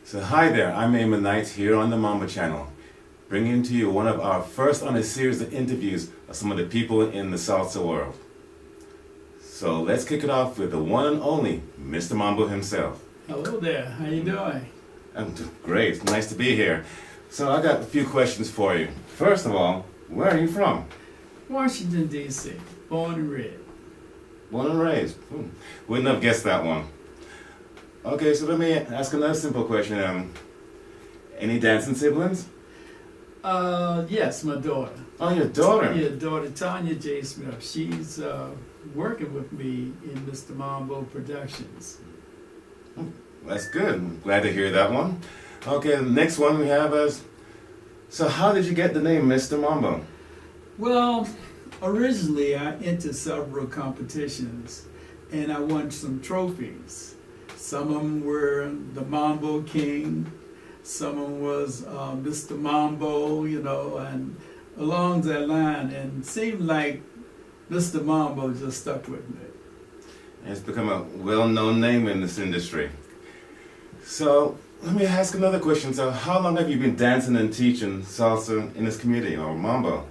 So hi there, I'm Eamonn Knights here on the Mambo channel, bringing to you one of our first on a series of interviews of some of the people in the salsa world. So let's kick it off with the one and only Mr. Mambo himself. Hello there, how you doing? I'm great, nice to be here. So I got a few questions for you. First of all, where are you from? Washington, D.C., born and raised. Born and raised. Wouldn't have guessed that one. Okay, so let me ask another simple question. Any dancing siblings? Yes, my daughter. Oh, your daughter? Yeah, daughter Tanya J. Smith. She's working with me in Mr. Mambo Productions. That's good. I'm glad to hear that one. Okay, the next one we have is, so how did you get the name Mr. Mambo? Well, originally I entered several competitions and I won some trophies. Some of them were the Mambo King, some of them was Mr. Mambo, and along that line, and it seemed like Mr. Mambo just stuck with me. It's become a well-known name in this industry. So let me ask another question. So how long have you been dancing and teaching salsa in this community, or mambo?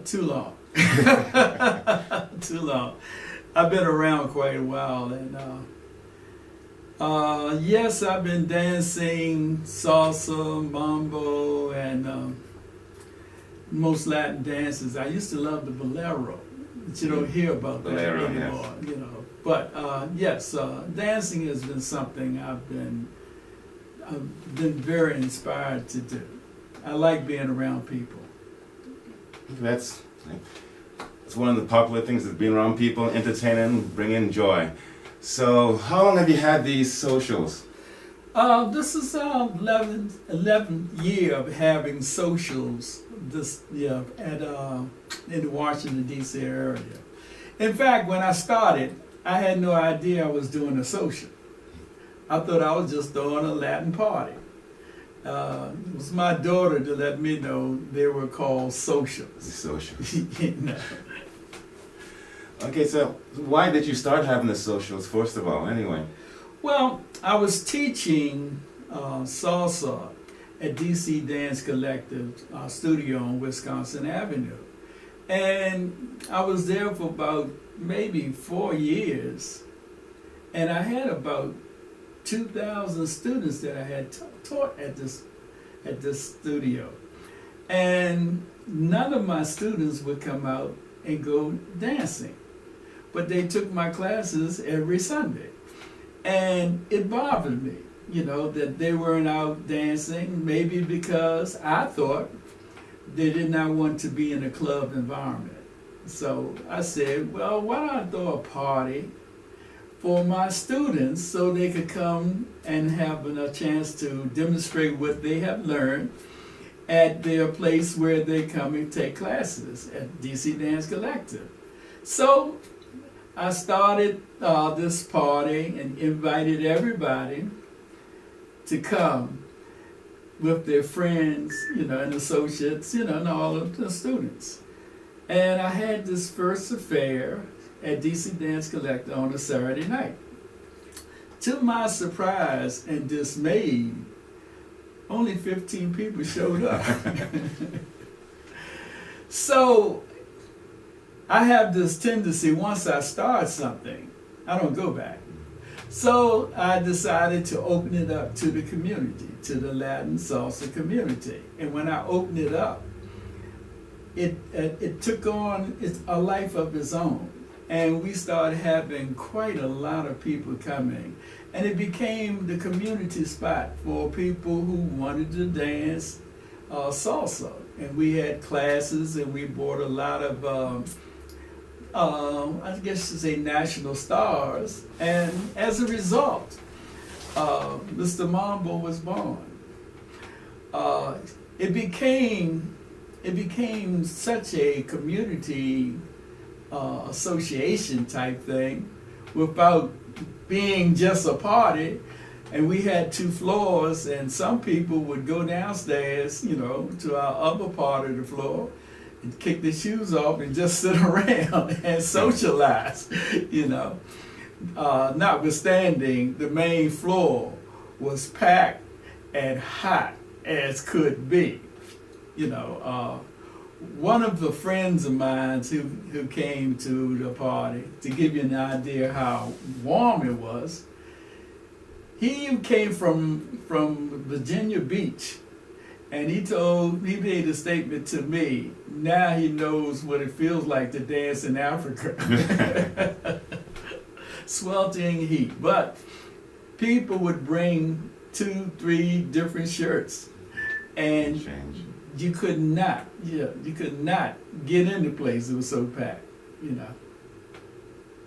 Too long. Too long. I've been around quite a while, and yes, I've been dancing salsa, mambo, and most Latin dances. I used to love the bolero, but you don't hear about that Bolero, anymore, yes. But yes, dancing has been something I've been very inspired to do. I like being around people. That's one of the popular things, is being around people, entertaining, bringing joy. So how long have you had these socials? This is our 11th year of having socials in the Washington, D.C. area. In fact, when I started, I had no idea I was doing a social. I thought I was just throwing a Latin party. It was my daughter to let me know they were called socials. Socials. You Okay, so why did you start having the socials, first of all, anyway? Well, I was teaching salsa at DC Dance Collective studio on Wisconsin Avenue. And I was there for about maybe 4 years. And I had about 2,000 students that I had taught at this studio. And none of my students would come out and go dancing. But they took my classes every Sunday. And it bothered me, that they weren't out dancing, maybe because I thought they did not want to be in a club environment. So I said, well, why don't I throw a party for my students so they could come and have a chance to demonstrate what they have learned at their place where they come and take classes at DC Dance Collective. So I started this party and invited everybody to come with their friends, and associates, and all of the students. And I had this first affair at DC Dance Collective on a Saturday night. To my surprise and dismay, only 15 people showed up. So I have this tendency, once I start something, I don't go back. So I decided to open it up to the community, to the Latin salsa community. And when I opened it up, it took on a life of its own. And we started having quite a lot of people coming. And it became the community spot for people who wanted to dance salsa. And we had classes, and we brought a lot of I guess you say national stars, and as a result, Mr. Mambo was born. It became such a community association type thing, without being just a party. And we had 2 floors, and some people would go downstairs, to our other part of the floor, and kick their shoes off and just sit around and socialize, Notwithstanding, the main floor was packed and hot as could be. You know, one of the friends of mine who came to the party, to give you an idea how warm it was, he came from Virginia Beach, and he made a statement to me. Now he knows what it feels like to dance in Africa. Sweltering heat. But people would bring 2, 3 different shirts, and you could not get in the place. It was so packed, you know.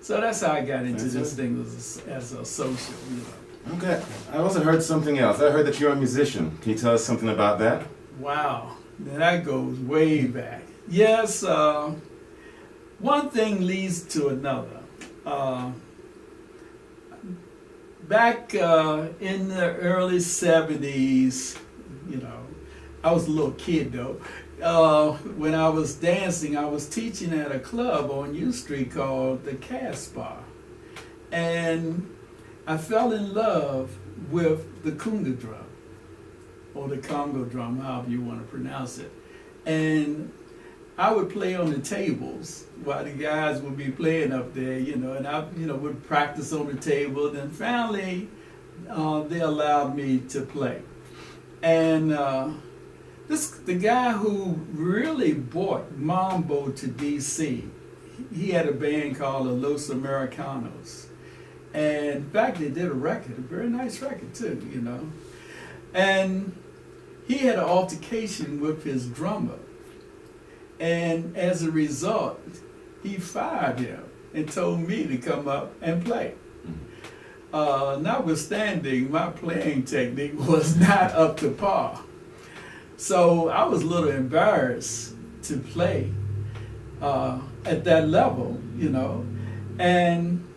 So that's how I got into this thing as a social, you know. Okay. I also heard something else. I heard that you're a musician. Can you tell us something about that? Wow, that goes way back. Yes, one thing leads to another. Back in the early 70s, you know, I was a little kid though. When I was dancing, I was teaching at a club on U Street called the Casbah. And I fell in love with the kunga drum, or the Congo drum, however you want to pronounce it. And I would play on the tables while the guys would be playing up there, you know, and I, you know, would practice on the table. Then finally, they allowed me to play. And the guy who really brought Mambo to DC, he had a band called the Los Americanos. And in fact, they did a record, a very nice record too, you know. And he had an altercation with his drummer. And as a result, he fired him and told me to come up and play. Notwithstanding, my playing technique was not up to par. So I was a little embarrassed to play at that level, you know. And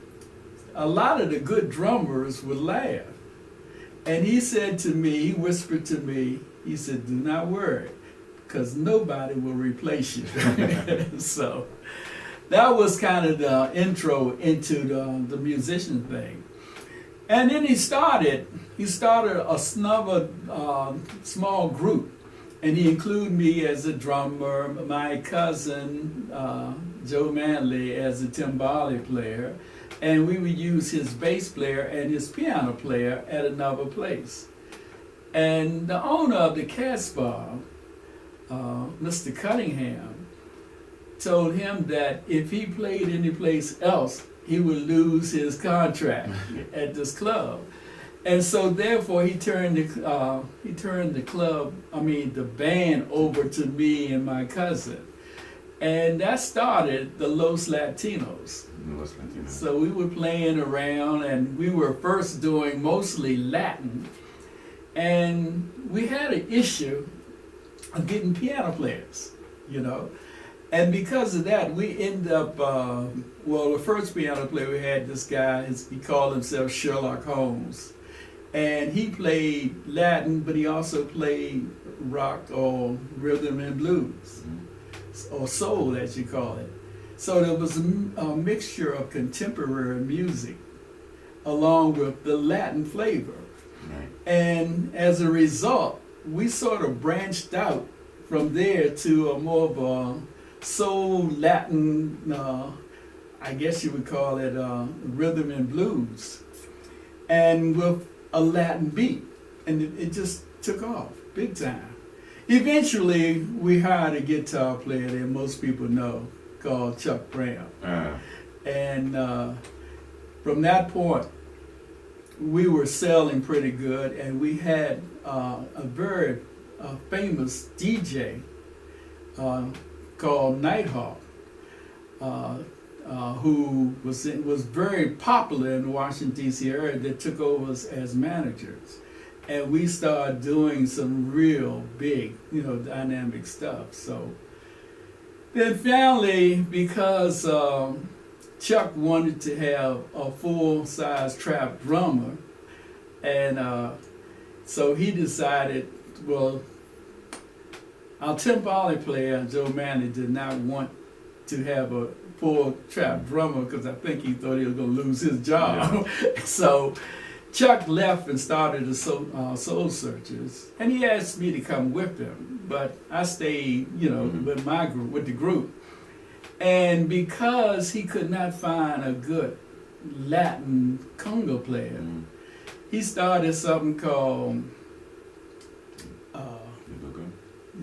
a lot of the good drummers would laugh. And he said to me, he whispered to me, he said, "Do not worry, because nobody will replace you." So that was kind of the intro into the musician thing. And then he started another small group, and he included me as a drummer, my cousin Joe Manley as a timbale player, and we would use his bass player and his piano player at another place. And the owner of the Casbah, Mr. Cunningham, told him that if he played any place else, he would lose his contract at this club. And so therefore he turned the band over to me and my cousin. And that started the Los Latinos. So we were playing around, and we were first doing mostly Latin. And we had an issue of getting piano players, you know. And because of that, we ended up, the first piano player we had, this guy, he called himself Sherlock Holmes. And he played Latin, but he also played rock or rhythm and blues, or soul, as you call it. So there was a mixture of contemporary music along with the Latin flavor. Right. And as a result, we sort of branched out from there to a more of a soul Latin, I guess you would call it rhythm and blues, and with a Latin beat. And it just took off big time. Eventually, we hired a guitar player that most people know called Chuck Brown. And from that point, we were selling pretty good, and we had a very famous DJ called Nighthawk, who was very popular in the Washington, D.C. area, that took over as managers. And we started doing some real big, you know, dynamic stuff. So then finally, because Chuck wanted to have a full-size trap drummer, and so he decided, well, our timbale player, Joe Manley, did not want to have a full trap drummer because I think he thought he was going to lose his job. Yeah. So Chuck left and started the Soul Searchers, and he asked me to come with him, but I stayed, with my group, with the group. And because he could not find a good Latin conga player, he started something called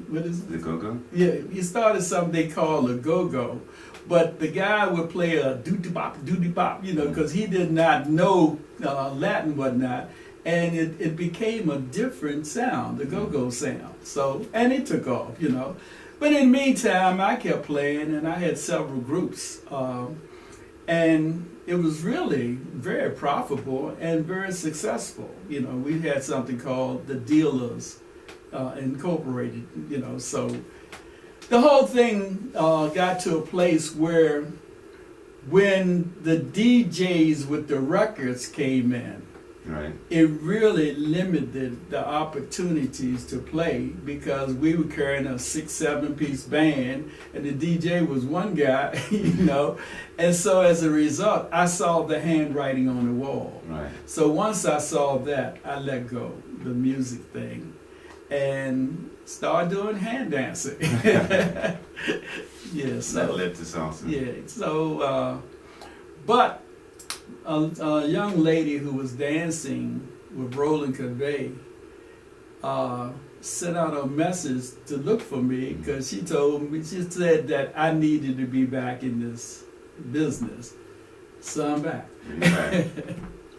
what is it? The go-go? Yeah, he started something they call a go-go. But the guy would play a doo-doo-bop, because he did not know Latin, whatnot. And it became a different sound, the go-go sound. So, and it took off, But in the meantime, I kept playing, and I had several groups. And it was really very profitable and very successful. We had something called the Dealers Incorporated, so the whole thing got to a place where when the DJs with the records came in, right, it really limited the opportunities to play because we were carrying a 6-7 piece band and the DJ was one guy, and so as a result I saw the handwriting on the wall. right. So once I saw that, I let go the music thing and started doing hand dancing. Yes. That led to salsa. Yeah. So, but a young lady who was dancing with Roland Convey sent out a message to look for me because she said that I needed to be back in this business. So I'm back. Right.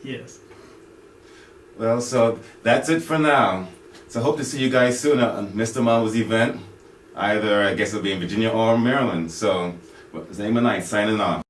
Yes. Well, so that's it for now. So hope to see you guys soon at Mr. Mambo's event. Either, I guess it'll be in Virginia or Maryland. So, it's Eamonn Knights signing off.